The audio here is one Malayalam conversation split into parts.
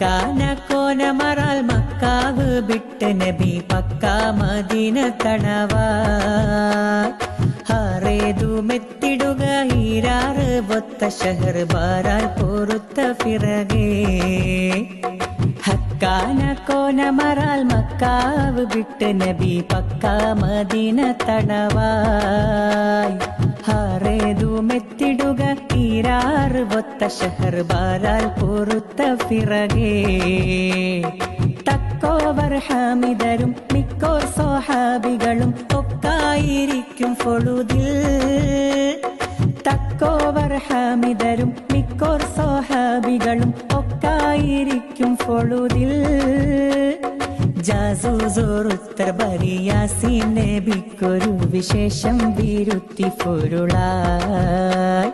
ഹക്കാന കോനമറാൽ മക്കാവ് വിട്ട് നബി പക്ക മദീന തണവായി ഹാറേതുമെത്തിടുക ഈരാറ് ഒത്ത ഷഹർ ബാരാൽ പൊറുത്ത ഫിറകേ ഹക്കാന കോനമറാൽ മക്കാവ് വിട്ട് നബി പക്ക മദീന തണവായി ഹാറേതുമെത്തിടുക ഈരാറ് ഒത്ത ഷഹർ ബാരാൽ പൊറുത്ത ഫിറകേ തക്കോവർ ഹാമിദരും മിക്കോർ സ്വഹാബികളും ഒക്കായിരിക്കും ഫൊളുദിൽ തക്കോവർ ഹാമിദരും മിക്കോർ സ്വഹാബികളും ഒക്കായിരിക്കും ഫൊളുദിൽ ജാസൂസോറുത്തർ ബരിയാസീൻ നബിക്കൊരു വിശേഷം വിരുത്തി പൊരുളായി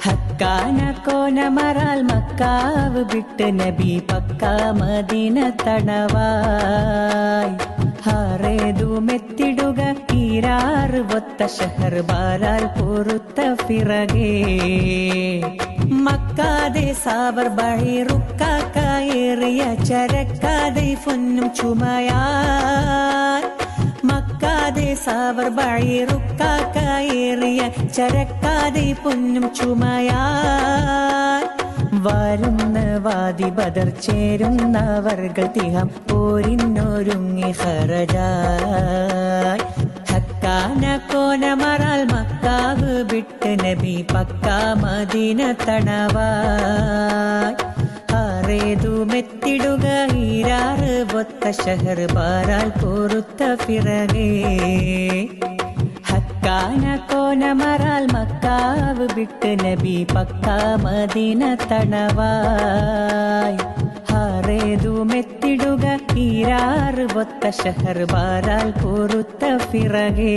ഹക്കാന കോനമറാൽ മക്കാവ് വിട്ട് നബി പക്ക മദീന തണവായി ഹാറേതുമെത്തിടുക ഈരാറ് ഒത്ത ഷഹർ ബാരാൽ പൊറുത്ത ഫിറകേ മക്കാതെ സാവർ ബഹിറുക്കായേറിയ ചരക്കാതെ പൊന്നും ചുമയാൽ മക്കാതെ സാവർ ബഹിറുക്കായേറിയ ചരക്കാതെ പൊന്നും ചുമയാൽ വരുന്ന വാദി ബദർ ചേരുന്നവർകൾ തിഹം പോരിന്നൊരുങ്ങി ഹറജായി ഹക്കാന കോനമറാൽ മക്കാവ് വിട്ട് നബി പക്ക മദീന തണവായി ഹാറേതുമെത്തിടുക ഈരാറ് ഒത്ത ഷഹർ ബാരാൽ പൊറുത്ത ഫിറകേ ഹക്കാന കോനമറാൽ മക്കാവ് വിട്ട് നബി പക്ക മദീന തണവായി ഹാറേതുമെത്തിടുക ഈരാറ് ഒത്ത ഷഹർ ബാരാൽ പൊറുത്ത ഫിറകേ.